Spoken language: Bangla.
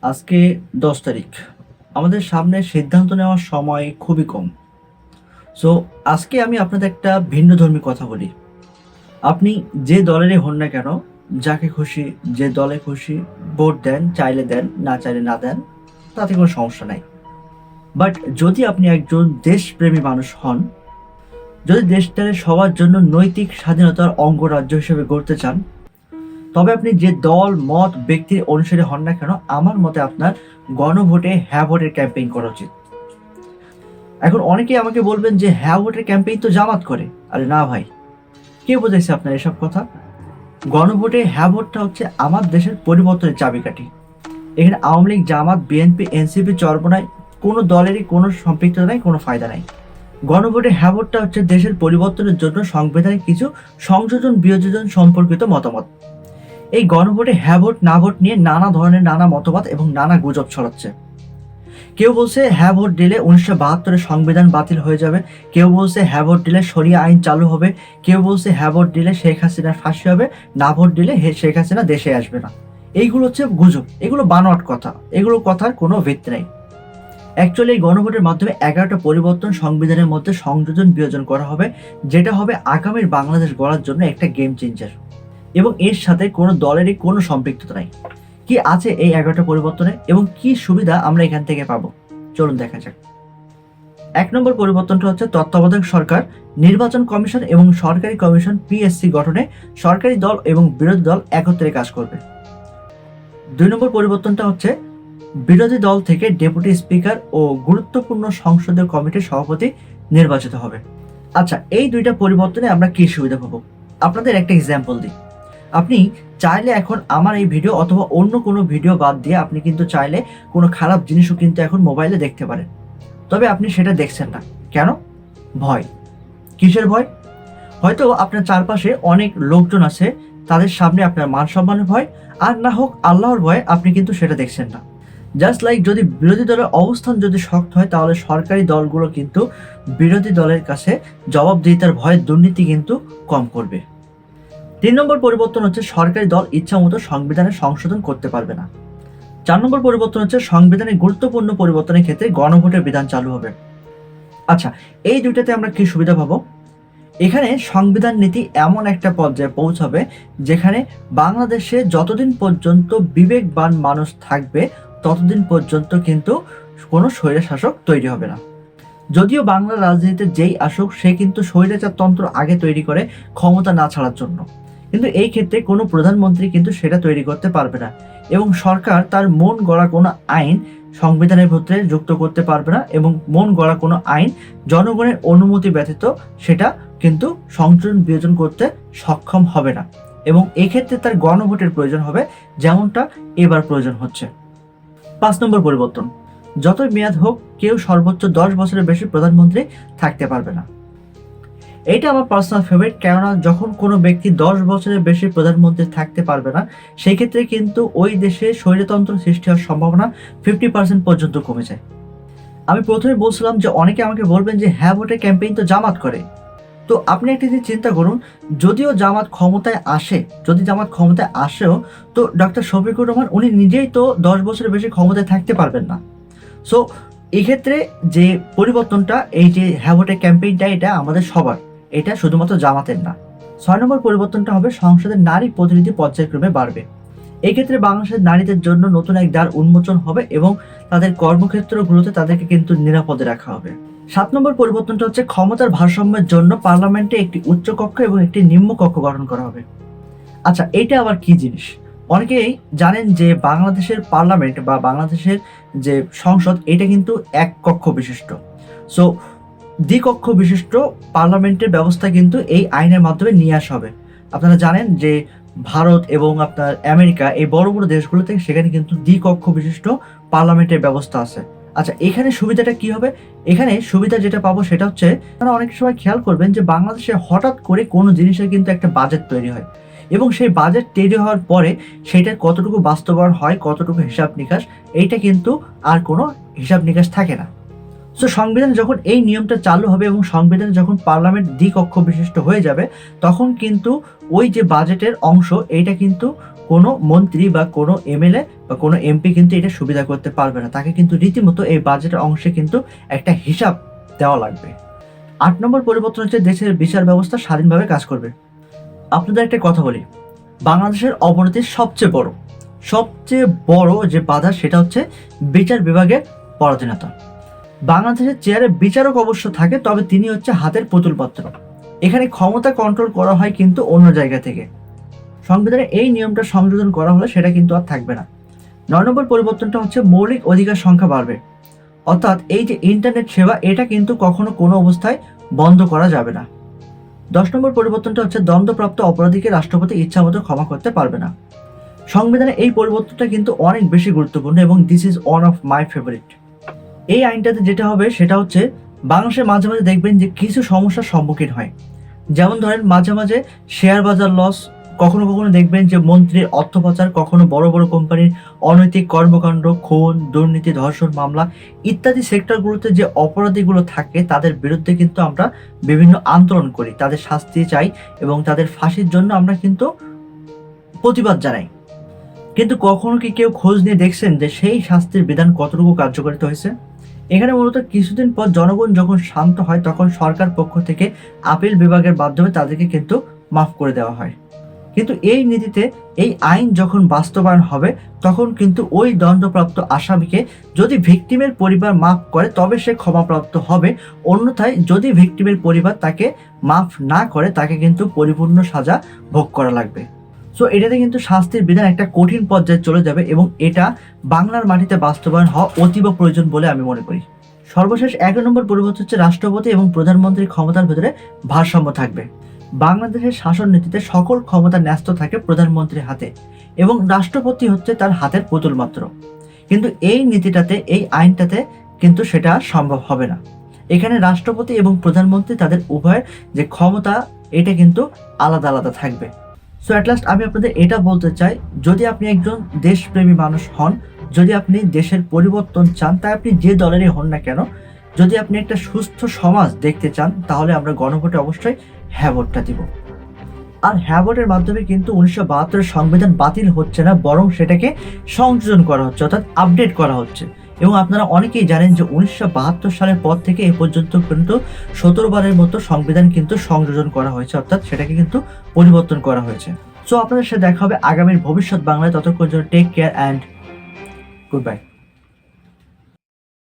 আজকে 10 তারিখ। আমাদের সামনে সিদ্ধান্ত নেওয়ার সময় খুবই কম। সো আজকে আমি আপনাদের একটা ভিন্নধর্মী কথা বলি। আপনি যে দলেরই হন না কেন, যাকে খুশি যে দলে খুশি ভোট দেন, চাইলে দেন, না চাইলে না দেন, তাতে কোনো সমস্যা নাই। বাট যদি আপনি একজন দেশপ্রেমী মানুষ হন, যদি দেশটাকে সবার জন্য নৈতিক স্বাধীনতার অঙ্গরাজ্য হিসেবে গড়তে চান, তবে আপনি যে দল মত ব্যক্তির অনুসারী হন না কেন, আমার মতে আপনার গণভোটে হ্যাঁ ভোটের ক্যাম্পেইন করা উচিত। এখন অনেকেই আমাকে বলবেন যে হ্যাঁ ভোটের ক্যাম্পেইন তো জামাত করে। আরে না ভাই, কে বোঝাইছে আপনার এসব কথা? গণভোটে হ্যাঁ ভোটটা হচ্ছে আমার দেশের পরিবর্তনের চাবিকাঠি। এখানে আওয়ামী লীগ, জামাত, বিএনপি, এনসিপি, চরমোনাই কোনো দলেরই কোনো সম্পৃক্ততা নাই, কোনো ফায়দা নাই। গণভোটে হ্যাঁ ভোটটা হচ্ছে দেশের পরিবর্তনের জন্য সংবিধানে কিছু সংযোজন বিয়োজন সম্পর্কিত মতামত। এই গণভোটে হ্যাঁ ভোট না ভোট নিয়ে নানা ধরনের নানা মতবাদ এবং নানা গুজব ছড়াচ্ছে। কেউ বলছে হ্যাঁ ভোট দিলে 1972-এর সংবিধান বাতিল হয়ে যাবে, কেউ বলছে হ্যাঁ ভোট দিলে শরিয়া আইন চালু হবে, কেউ বলছে হ্যাঁ ভোট দিলে শেখ হাসিনার ফাঁসি হবে, না ভোট দিলে শেখ হাসিনা দেশে আসবে না। এইগুলো হচ্ছে গুজব, এগুলো বানোয়াট কথা, এগুলো কথার কোনো ভিত্তি নেই। অ্যাকচুয়ালি এই গণভোটের মাধ্যমে 11টা পরিবর্তন সংবিধানের মধ্যে সংযোজন বিয়োজন করা হবে, যেটা হবে আগামীর বাংলাদেশ গড়ার জন্য একটা গেম চেঞ্জার। এবং এর সাথে কোনো দলেরই কোনো সম্পৃক্ততা নাই। কি আছে এই 11টা পরিবর্তনে এবং কি সুবিধা আমরা এখান থেকে পাবো, চলুন দেখা যাক। 1 নম্বর পরিবর্তনটা হচ্ছে তত্ত্বাবধায়ক সরকার, নির্বাচন কমিশন এবং সরকারি কমিশন পিএসসি গঠনে সরকারি দল এবং বিরোধী দল একত্রে কাজ করবে। 2 নম্বর পরিবর্তনটা হচ্ছে বিরোধী দল থেকে ডেপুটি স্পিকার ও গুরুত্বপূর্ণ সংসদীয় কমিটির সভাপতি নির্বাচিত হবে। আচ্ছা, এই দুইটা পরিবর্তনে আমরা কি সুবিধা পাবো? আপনাদের একটা এক্সাম্পল দিই। আপনি চাইলে এখন আমার এই ভিডিও অথবা অন্য কোনো ভিডিও বাদ দিয়ে আপনি কিন্তু চাইলে কোনো খারাপ জিনিসও কিন্তু এখন মোবাইলে দেখতে পারেন। তবে আপনি সেটা দেখছেন না কেন? ভয়। কিসের ভয়? হয়তো আপনার চারপাশে অনেক লোকজন আছে, তাদের সামনে আপনার মান সম্মানের ভয়, আর না হোক আল্লাহর ভয় আপনি কিন্তু সেটা দেখছেন না। জাস্ট লাইক যদি বিরোধী দলের অবস্থান যদি শক্ত হয়, তাহলে সরকারি দলগুলো কিন্তু বিরোধী দলের কাছে জবাবদিহিতার ভয়ে দুর্নীতি কিন্তু কম করবে। 3 নম্বর পরিবর্তন হচ্ছে সরকারি দল ইচ্ছামতো সংবিধানে সংশোধন করতে পারবে না। 4 নম্বর পরিবর্তন হচ্ছে সংবিধানে গুরুত্বপূর্ণ পরিবর্তনের ক্ষেত্রে গণভোটের বিধান চালু হবে। আচ্ছা, এই দুইটাতে আমরা কি সুবিধা পাবো? এখানে সংবিধান নীতি এমন একটা পর্যায়ে পৌঁছাবে যেখানে বাংলাদেশে যতদিন পর্যন্ত বিবেকবান মানুষ থাকবে ততদিন পর্যন্ত কিন্তু কোনো স্বৈরশাসক তৈরি হবে না। যদিও বাংলার রাজনীতিতে যেই আসুক, সে কিন্তু স্বৈরাচারতন্ত্র আগে তৈরি করে ক্ষমতা না ছাড়ার জন্য, কিন্তু এই ক্ষেত্রে কোনো প্রধানমন্ত্রী কিন্তু সেটা তৈরি করতে পারবে না এবং সরকার তার মন গড়া কোনো আইন সংবিধানের ভিতরে যুক্ত করতে পারবে না এবং মন গড়া কোনো আইন জনগণের অনুমতি ব্যতীত সেটা কিন্তু সংযোজন বিয়োজন করতে সক্ষম হবে না এবং এক্ষেত্রে তার গণভোটের প্রয়োজন হবে, যেমনটা এবার প্রয়োজন হচ্ছে। 5 নম্বর পরিবর্তন, যতই মেয়াদ হোক কেউ সর্বোচ্চ 10 বছরের বেশি প্রধানমন্ত্রী থাকতে পারবে না। এইটা আমার পার্সোনাল ফেভারিট, কেননা যখন কোনো ব্যক্তি 10 বছরের বেশি প্রধানমন্ত্রী থাকতে পারবে না, সেই ক্ষেত্রে কিন্তু ওই দেশে স্বৈরতন্ত্র সৃষ্টি হওয়ার সম্ভাবনা 50% পর্যন্ত কমে যায়। আমি প্রথমে বলছিলাম যে অনেকে আমাকে বলবেন যে হ্যাঁ ভোটের ক্যাম্পেইন তো জামাত করে। তো আপনি একটা জিনিস চিন্তা করুন, যদিও জামাত ক্ষমতায় আসে, যদি জামাত ক্ষমতায় আসেও, তো ডক্টর শফিকুর রহমান উনি নিজেই তো 10 বছরের বেশি ক্ষমতায় থাকতে পারবেন না। সো এক্ষেত্রে যে পরিবর্তনটা, এই যে হ্যাঁ ভোটের ক্যাম্পেইনটা, এটা আমাদের সবার, এটা শুধুমাত্র জামাতের না। 6 নম্বর পরিবর্তনটা হবে সংসদের নারী প্রতিনিধি পর্যায়ক্রমে বাড়বে। এই ক্ষেত্রে বাংলাদেশের নারীদের জন্য নতুন এক দ্বার উন্মোচন হবে এবং তাদের কর্মক্ষেত্রগুলোতে তাদেরকে কিন্তু নিরাপদে রাখা হবে। 7 নম্বর পরিবর্তনটা হচ্ছে ক্ষমতার ভারসাম্যের জন্য পার্লামেন্টে একটি উচ্চ কক্ষ এবং একটি নিম্ন কক্ষ গঠন করা হবে। আচ্ছা, এইটা আবার কি জিনিস? অনেকেই জানেন যে বাংলাদেশের পার্লামেন্ট বা বাংলাদেশের যে সংসদ, এটা কিন্তু এক কক্ষ বিশিষ্ট। সো দ্বিকক্ষ বিশিষ্ট পার্লামেন্টের ব্যবস্থা কিন্তু এই আইনের মাধ্যমে নিয়ে আসা হবে। আপনারা জানেন যে ভারত এবং আপনার আমেরিকা, এই বড় বড় দেশগুলোতে সেখানে কিন্তু দ্বিকক্ষ বিশিষ্ট পার্লামেন্টের ব্যবস্থা আছে। আচ্ছা, এখানে সুবিধাটা কি হবে? এখানে সুবিধা যেটা পাবো সেটা হচ্ছে, আপনারা অনেক সময় খেয়াল করবেন যে বাংলাদেশে হঠাৎ করে কোনো জিনিসের কিন্তু একটা বাজেট তৈরি হয় এবং সেই বাজেট তৈরি হওয়ার পরে সেটা কতটুকু বাস্তবায়ন হয়, কতটুকু হিসাব নিকাশ, এইটা কিন্তু আর কোনো হিসাব নিকাশ থাকে না। সো সংবিধানে যখন এই নিয়মটা চালু হবে এবং সংবিধানে যখন পার্লামেন্ট দ্বিকক্ষ বিশিষ্ট হয়ে যাবে, তখন কিন্তু ওই যে বাজেটের অংশ, এইটা কিন্তু কোনো মন্ত্রী বা কোনো এমএলএ বা কোনো এমপি কিন্তু এটা সুবিধা করতে পারবে না। তাকে কিন্তু রীতিমতো এই বাজেটের অংশে কিন্তু একটা হিসাব দেওয়া লাগবে। 8 নম্বর পরিবর্তন হচ্ছে দেশের বিচার ব্যবস্থা স্বাধীনভাবে কাজ করবে। আপনাদের একটা কথা বলি, বাংলাদেশের অবনতির সবচেয়ে বড় যে বাধা সেটা হচ্ছে বিচার বিভাগের পরাধীনতা। বাংলাদেশের চেয়ারে বিচারক অবশ্য থাকে, তবে তিনি হচ্ছে হাতের পুতুল পাত্র। এখানে ক্ষমতা কন্ট্রোল করা হয় কিন্তু অন্য জায়গা থেকে। সংবিধানে এই নিয়মটা সংযোজন করা হলে সেটা কিন্তু আর থাকবে না। 9 নম্বর পরিবর্তনটা হচ্ছে মৌলিক অধিকার সংখ্যা বাড়বে। অর্থাৎ এই যে ইন্টারনেট সেবা, এটা কিন্তু কখনো কোনো অবস্থায় বন্ধ করা যাবে না। 10 নম্বর পরিবর্তনটা হচ্ছে দণ্ডপ্রাপ্ত অপরাধীকে রাষ্ট্রপতি ইচ্ছামতো ক্ষমা করতে পারবে না। সংবিধানে এই পরিবর্তনটা কিন্তু অনেক বেশি গুরুত্বপূর্ণ এবং this is one of my favourite. এই আইনটাতে যেটা হবে সেটা হচ্ছে বাংলাদেশে মাঝে মাঝে দেখবেন যে কিছু সমস্যার সম্মুখীন হয়। যেমন ধরেন মাঝে মাঝে শেয়ার বাজার লস, কখনো কখনো দেখবেন যে মন্ত্রীর অর্থ পাচার, কখনো বড় বড় কোম্পানির অনৈতিক কর্মকাণ্ড, খুন, দুর্নীতি, ধর্ষণ মামলা ইত্যাদি সেক্টরগুলোতে যে অপরাধীগুলো থাকে তাদের বিরুদ্ধে কিন্তু আমরা বিভিন্ন আন্দোলন করি, তাদের শাস্তি চাই এবং তাদের ফাঁসির জন্য আমরা কিন্তু প্রতিবাদ জানাই। কিন্তু কখনো কি কেউ খোঁজ নিয়ে দেখছেন যে সেই শাস্তির বিধান কতটুকু কার্যকারিত হয়েছে? এখানে মূলত কিছুদিন পর জনগণ যখন শান্ত হয় তখন সরকার পক্ষ থেকে আপিল বিভাগের মাধ্যমে তাদেরকে কিন্তু মাফ করে দেওয়া হয়। কিন্তু এই নীতিতে এই আইন যখন বাস্তবায়ন হবে তখন কিন্তু ওই দণ্ডপ্রাপ্ত আসামিকে যদি ভিকটিমের পরিবার মাফ করে তবে সে ক্ষমাপ্রাপ্ত হবে, অন্যথায় যদি ভিকটিমের পরিবার তাকে মাফ না করে তাকে কিন্তু পরিপূর্ণ সাজা ভোগ করা লাগবে। সো এটাতে কিন্তু শাস্তির বিধান একটা কঠিন পর্যায়ে চলে যাবে এবং এটা বাংলার মাটিতে বাস্তবায়ন হওয়া অতীব প্রয়োজন বলে আমি মনে করি। সর্বশেষ 11 নম্বর পরিবর্তন হচ্ছে রাষ্ট্রপতি এবং প্রধানমন্ত্রীর ক্ষমতার ভেতরে ভারসাম্য থাকবে। বাংলাদেশের শাসন নীতিতে সকল ক্ষমতা ন্যস্ত থাকে প্রধানমন্ত্রীর হাতে এবং রাষ্ট্রপতি হচ্ছে তার হাতের পুতুল মাত্র। কিন্তু এই নীতিটাতে, এই আইনটাতে কিন্তু সেটা সম্ভব হবে না। এখানে রাষ্ট্রপতি এবং প্রধানমন্ত্রী তাদের উভয়ের যে ক্ষমতা এটা কিন্তু আলাদা আলাদা থাকবে। সো অ্যাট লাস্ট আমি আপনাদের এটা বলতে চাই, যদি আপনি একজন দেশপ্রেমী মানুষ হন, যদি আপনি দেশের পরিবর্তন চান, তাই আপনি যে দলেরই হন না কেন, যদি আপনি একটা সুস্থ সমাজ দেখতে চান তাহলে আমরা গণভোটে অবশ্যই হ্যাঁ ভোটটা দিব। আর হ্যাঁ ভোটের মাধ্যমে কিন্তু 1972 সংবিধান বাতিল হচ্ছে না, বরং সেটাকে সংযোজন করা হচ্ছে, অর্থাৎ আপডেট করা হচ্ছে। এবং আপনারা অনেকেই জানেন যে 1972 সালের পর থেকে এ পর্যন্ত কিন্তু 17 বারের মতো সংবিধান কিন্তু সংযোজন করা হয়েছে, অর্থাৎ সেটাকে কিন্তু পরিবর্তন করা হয়েছে। সো আপনাদের সাথে দেখা হবে আগামীর ভবিষ্যৎ বাংলায়। ততক্ষণ জন্য take care and good bye.